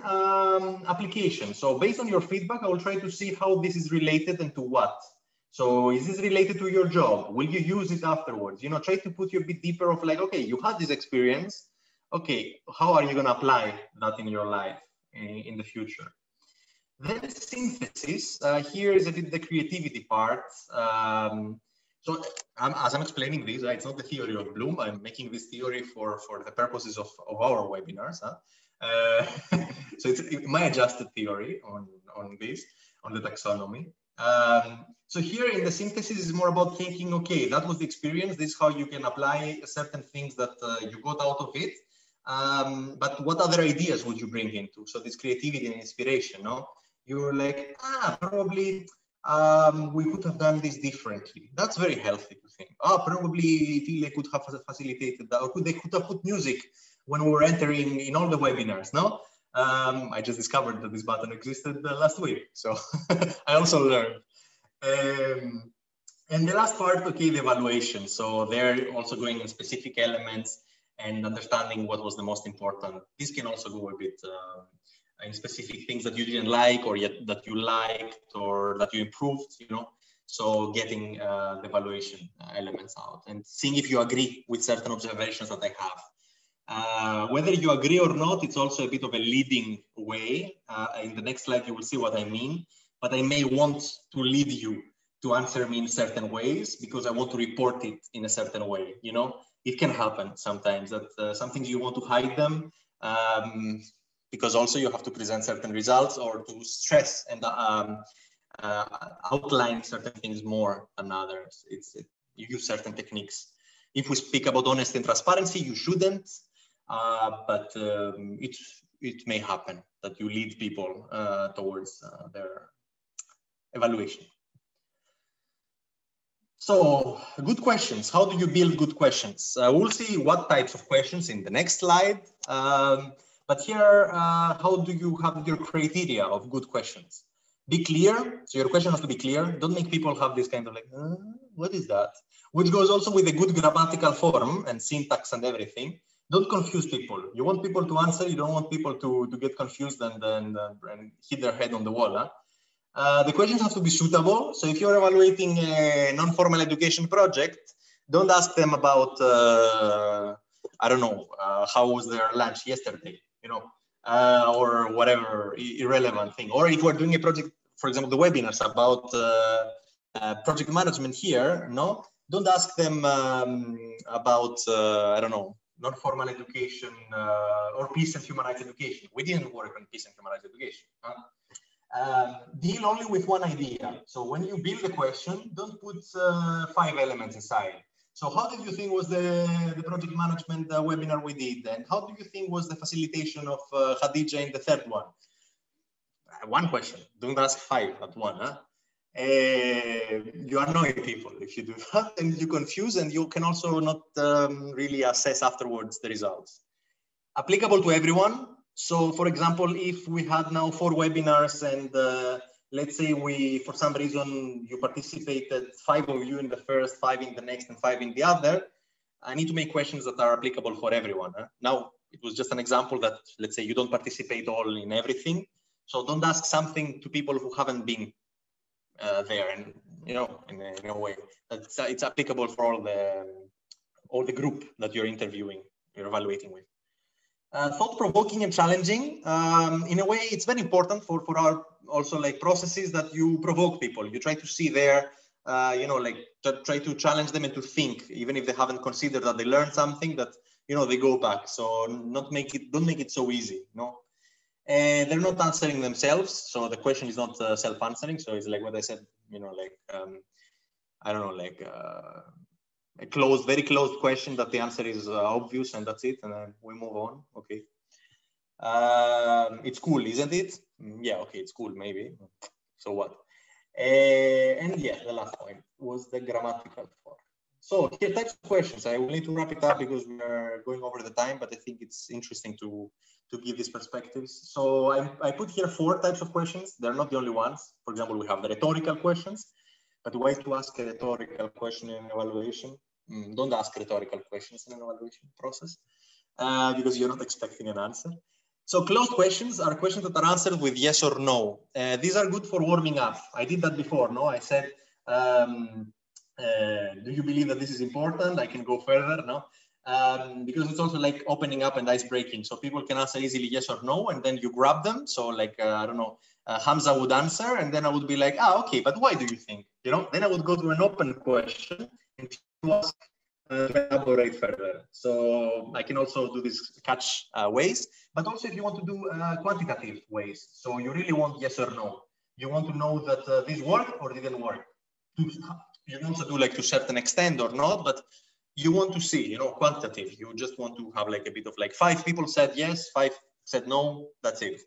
application. So based on your feedback, I will try to see how this is related and to what. So is this related to your job? Will you use it afterwards? You know, try to put you a bit deeper of like, okay, you had this experience. Okay, how are you going to apply that in your life in the future? Then synthesis. Here is a bit the creativity part. So as I'm explaining this, it's not the theory of Bloom. I'm making this theory for the purposes of our webinars. So it's my adjusted theory on this, on the taxonomy. So here in the synthesis is more about thinking, okay, that was the experience. This is how you can apply certain things that you got out of it. But what other ideas would you bring into? So this creativity and inspiration, no? You're like, probably we could have done this differently. That's very healthy to think. Probably Phil could have facilitated that, or they could have put music when we were entering in all the webinars, no? I just discovered that this button existed last week, so I also learned. And the last part, okay, the evaluation. So they're also going in specific elements and understanding what was the most important. This can also go a bit in specific things that you didn't like, or yet that you liked, or that you improved, you know. So getting the evaluation elements out and seeing if you agree with certain observations that I have. Whether you agree or not, it's also a bit of a leading way. In the next slide, you will see what I mean, but I may want to lead you to answer me in certain ways because I want to report it in a certain way. You know, it can happen sometimes that some things you want to hide them because also you have to present certain results or to stress and outline certain things more than others. You use certain techniques. If we speak about honesty and transparency, you shouldn't, but it may happen that you lead people towards their evaluation. So, good questions. How do you build good questions? We'll see what types of questions in the next slide. But here, how do you have your criteria of good questions? Be clear. So your question has to be clear. Don't make people have this kind of like, what is that? Which goes also with a good grammatical form and syntax and everything. Don't confuse people. You want people to answer. You don't want people to get confused and hit their head on the wall. Huh? The questions have to be suitable. So if you're evaluating a non-formal education project, don't ask them about, I don't know, how was their lunch yesterday, you know, or whatever irrelevant thing. Or if we're doing a project, for example, the webinars about project management here, no, don't ask them about, I don't know, non-formal education or peace and human rights education. We didn't work on peace and human rights education. Deal only with one idea. So when you build a question, don't put 5 elements inside. So how did you think was the project management webinar we did? And how do you think was the facilitation of Khadija in the third one? One question, don't ask 5 at one. Huh? You annoy people if you do that, and you confuse, and you can also not really assess afterwards the results. Applicable to everyone. So, for example, if we had now 4 webinars and let's say for some reason, you participated, 5 of you in the first, 5 in the next, and 5 in the other, I need to make questions that are applicable for everyone. Huh? Now, it was just an example that, let's say, you don't participate all in everything. So don't ask something to people who haven't been there, and you know, in a way, it's applicable for all the group that you're interviewing, you're evaluating with. Thought-provoking and challenging. In a way, it's very important for our also like processes that you provoke people. You try to see their, you know, like try to challenge them and to think, even if they haven't considered that they learned something, that you know they go back. So don't make it so easy. No, and they're not answering themselves. So the question is not self-answering. So it's like what I said. You know, like I don't know, like. A very closed question that the answer is obvious and that's it, and then we move on. Okay. It's cool, isn't it? Yeah, okay, it's cool, maybe. So what? And yeah, the last point was the grammatical form. So here types of questions. I will need to wrap it up because we're going over the time, but I think it's interesting to give these perspectives. So I put here 4 types of questions. They're not the only ones. For example, we have the rhetorical questions. But ways to ask a rhetorical question in evaluation. Don't ask rhetorical questions in an evaluation process because you're not expecting an answer. So closed questions are questions that are answered with yes or no. These are good for warming up. I did that before, no? I said, do you believe that this is important? I can go further, no? Because it's also like opening up and ice breaking. So people can answer easily yes or no, and then you grab them. So like, I don't know, Hamza would answer, and then I would be like, okay, but why do you think? You know, then I would go to an open question and to ask to elaborate further. So I can also do this catch ways, but also if you want to do quantitative ways. So you really want yes or no. You want to know that this worked or didn't work. You can also do like to a certain extent or not, but you want to see, you know, quantitative. You just want to have like a bit of like 5 people said yes, 5 said no, that's it.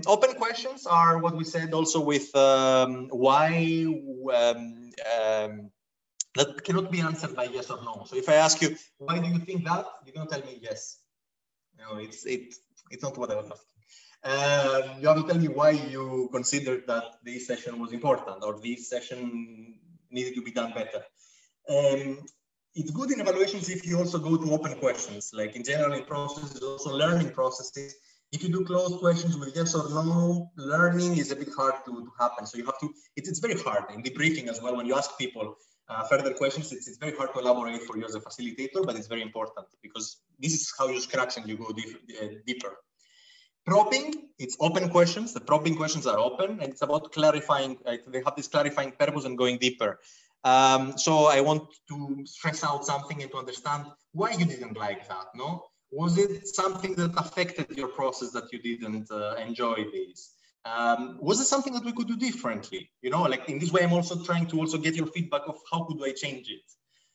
Open questions are what we said also with why that cannot be answered by yes or no. So if I ask you, why do you think that? You don't tell me yes. No, it's not what I was asking. You have to tell me why you considered that this session was important or this session needed to be done better. It's good in evaluations if you also go to open questions, like in general in processes, also learning processes. If you do closed questions with yes or no, learning is a bit hard to happen. So you have to, it's very hard in debriefing as well. When you ask people further questions, it's very hard to elaborate for you as a facilitator, but it's very important because this is how you scratch and you go deeper. Probing, it's open questions. The probing questions are open and it's about clarifying, they have this clarifying purpose and going deeper. So I want to stress out something and to understand why you didn't like that, no? Was it something that affected your process that you didn't enjoy this? Was it something that we could do differently? You know, like in this way, I'm also trying to also get your feedback of how could I change it?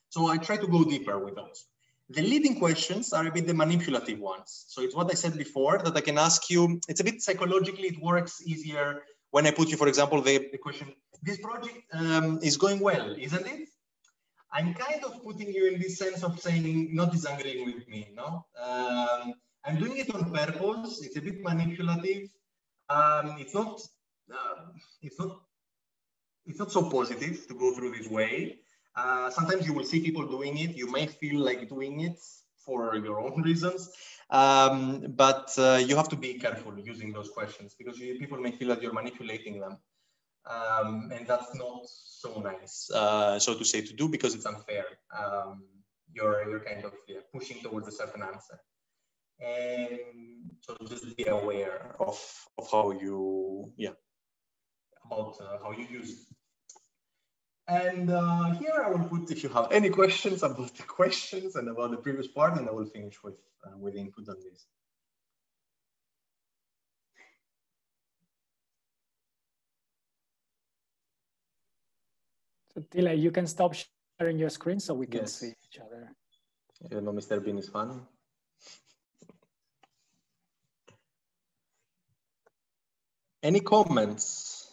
So I try to go deeper with those. The leading questions are a bit the manipulative ones. So it's what I said before, that I can ask you, it's a bit psychologically, it works easier when I put you, for example, the question, this project is going well, isn't it? I'm kind of putting you in this sense of saying, not disagreeing with me, no? I'm doing it on purpose, it's a bit manipulative. It's not so positive to go through this way. Sometimes you will see people doing it. You may feel like doing it for your own reasons, but you have to be careful using those questions because people may feel that you're manipulating them. And that's not so nice, so to say, to do because it's unfair. You're kind of pushing towards a certain answer. And so just be aware of how you, about how you use it. And here I will put, if you have any questions about the questions and about the previous part, and I will finish with input on this. So Tila, you can stop sharing your screen so we can see each other. You know, Mr. Bean is fun. Any comments?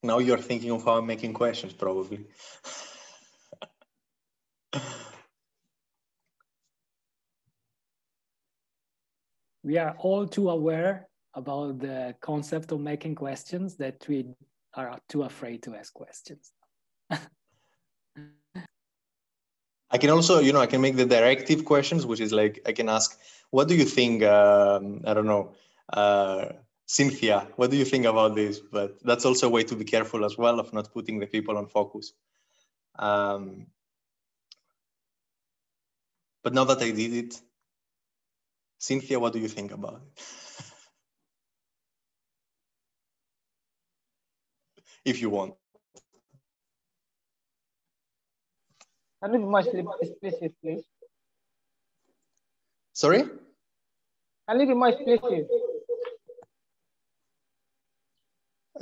Now you're thinking of how I'm making questions, probably. We are all too aware about the concept of making questions that we are too afraid to ask questions. I can also, you know, I can make the directive questions, which is like, I can ask, what do you think, I don't know, Cynthia, what do you think about this? But that's also a way to be careful as well of not putting the people on focus. But now that I did it, Cynthia, what do you think about it? If you want. Can you be more explicit, please? Sorry? Can you be more explicit?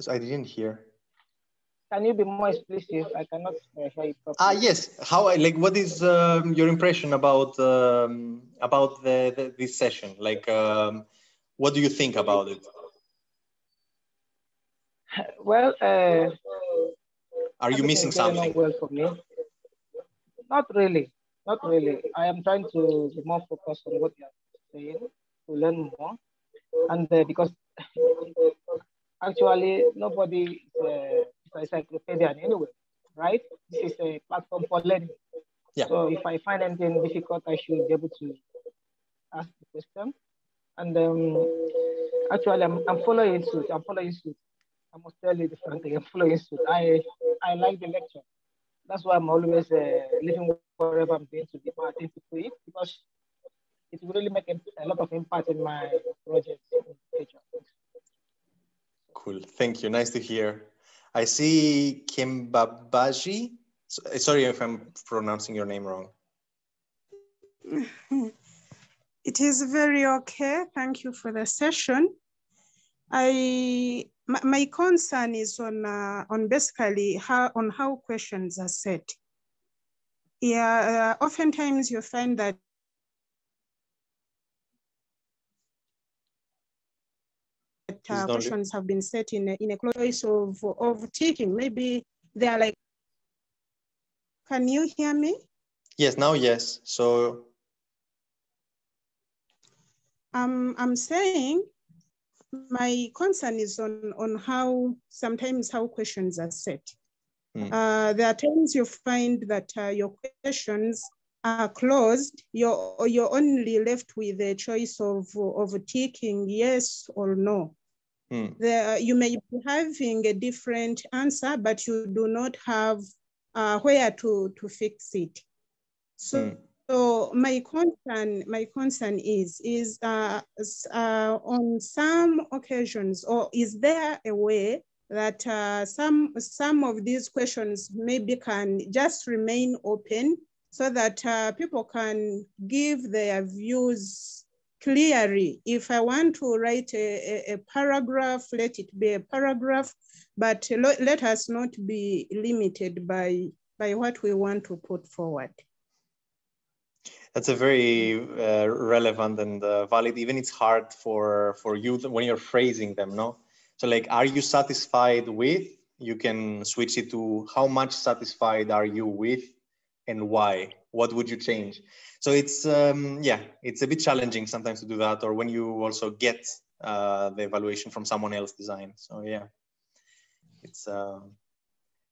I didn't hear. Can you be more explicit? I cannot hear you properly. Yes. How? Like, what is your impression about this session? Like, what do you think about it? Well, are you missing something? Well for me. Not really. Not really. I am trying to be more focused on what you are saying to learn more, and because actually nobody is an encyclopedia anyway, right? This is a platform for learning. Yeah. So if I find anything difficult, I should be able to ask the question. And actually, I'm following suit. I'm following suit. I must tell you the front thing. I'm following suit. I like the lecture. That's why I'm always living wherever I'm going to be more attentive to it because it will really make a lot of impact in my project in the future. Cool. Thank you. Nice to hear. I see Kimbabaji. Sorry if I'm pronouncing your name wrong. It is very okay. Thank you for the session. My concern is on basically how questions are set. Yeah, oftentimes you find that questions have been set in a close of ticking. Maybe they are like. Can you hear me? Yes. Now, yes. So. I'm saying. My concern is on how sometimes how questions are set. There are times you find that your questions are closed, you're only left with a choice of ticking yes or no. You may be having a different answer, but you do not have where to fix it. So my concern is on some occasions, or is there a way that some of these questions maybe can just remain open so that people can give their views clearly? If I want to write a paragraph, let it be a paragraph, but let us not be limited by what we want to put forward. That's a very relevant and valid. Even it's hard for you when you're phrasing them, no? So like, are you satisfied with? You can switch it to how much satisfied are you with, and why? What would you change? So it's yeah, it's a bit challenging sometimes to do that, or when you also get the evaluation from someone else's design. So yeah, it's.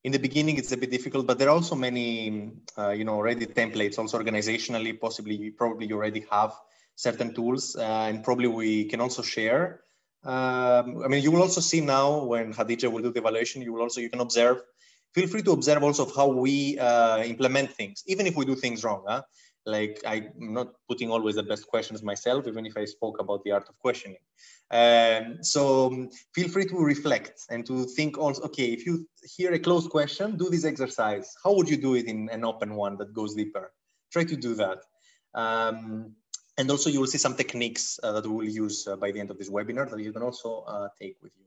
In the beginning, it's a bit difficult, but there are also many, you know, already templates, also organizationally, probably you already have certain tools, and probably we can also share. I mean, you will also see now when Khadija will do the evaluation, you can observe. Feel free to observe also of how we implement things, even if we do things wrong. Huh? Like, I'm not putting always the best questions myself, even if I spoke about the art of questioning. So feel free to reflect and to think also, okay, if you hear a closed question, do this exercise. How would you do it in an open one that goes deeper? Try to do that. And also you will see some techniques that we will use by the end of this webinar that you can also take with you.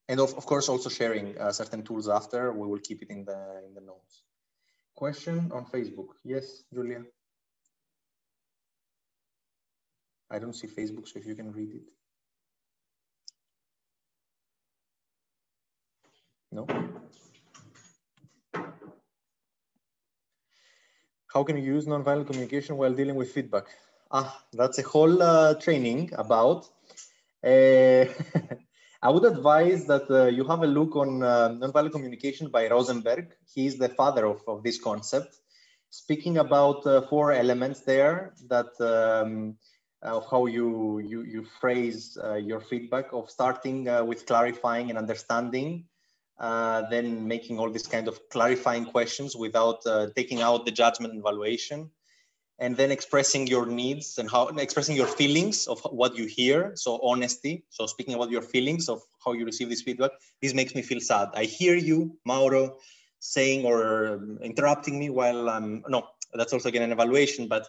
And of course, also sharing certain tools after. We will keep it in the notes. Question on Facebook. Yes, Julia. I don't see Facebook, so if you can read it. No? How can you use nonviolent communication while dealing with feedback? That's a whole training about. I would advise that you have a look on nonviolent communication by Rosenberg. He's the father of this concept, speaking about 4 elements there that of how you phrase your feedback, of starting with clarifying and understanding, then making all these kind of clarifying questions without taking out the judgment and evaluation, and then expressing your needs and expressing your feelings of what you hear. So honesty. So speaking about your feelings of how you receive this feedback. This makes me feel sad. I hear you, Mauro, saying or interrupting me while I'm, no, that's also again an evaluation, but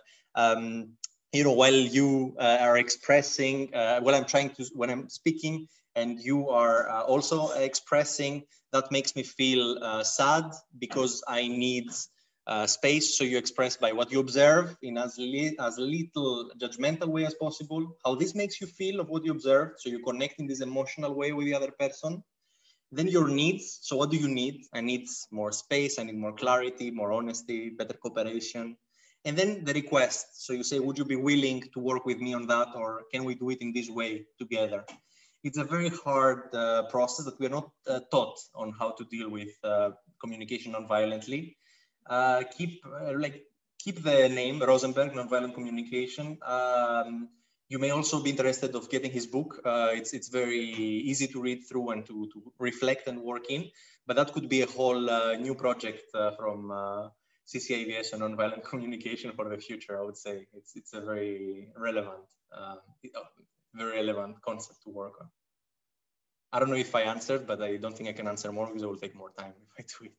you know, while you are expressing, when I'm speaking and you are also expressing, that makes me feel sad because I need space. So you express by what you observe in as little judgmental way as possible, how this makes you feel of what you observe. So you connect in this emotional way with the other person. Then your needs. So what do you need? I need more space. I need more clarity, more honesty, better cooperation. And then the request. So you say, would you be willing to work with me on that? Or can we do it in this way together? It's a very hard process that we are not taught on how to deal with communication non-violently. Keep the name Rosenberg, Nonviolent Communication. You may also be interested of getting his book. It's very easy to read through and to reflect and work in, but that could be a whole new project from CCIVS and Nonviolent Communication for the future. I would say it's a very relevant concept to work on. I don't know if I answered, but I don't think I can answer more because it will take more time if I do it.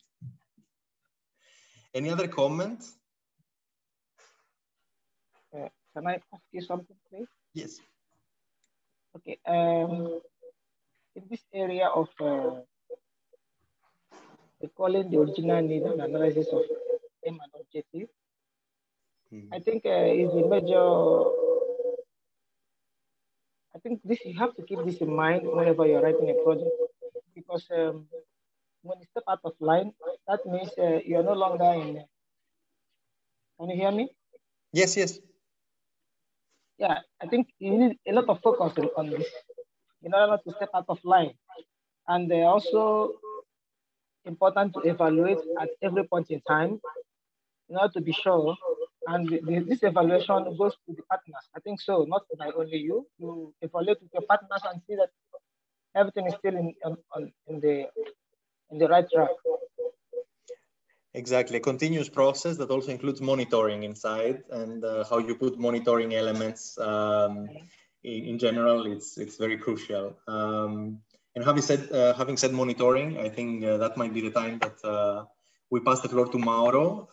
Any other comments? Can I ask you something, please? Yes. Okay. In this area of recalling the original need and analysis of aim and objective, I think is the major. I think this you have to keep this in mind whenever you're writing a project, because when you step out of line, that means you're no longer in. Can you hear me? Yes, yes. Yeah, I think you need a lot of focus on this in order not to step out of line. And also important to evaluate at every point in time in order to be sure. And this evaluation goes to the partners. I think so, not by only you. You evaluate with your partners and see that everything is still in the right track. Exactly, a continuous process that also includes monitoring inside, and how you put monitoring elements in general. It's very crucial. And having said monitoring, I think that might be the time that we pass the floor to Mauro.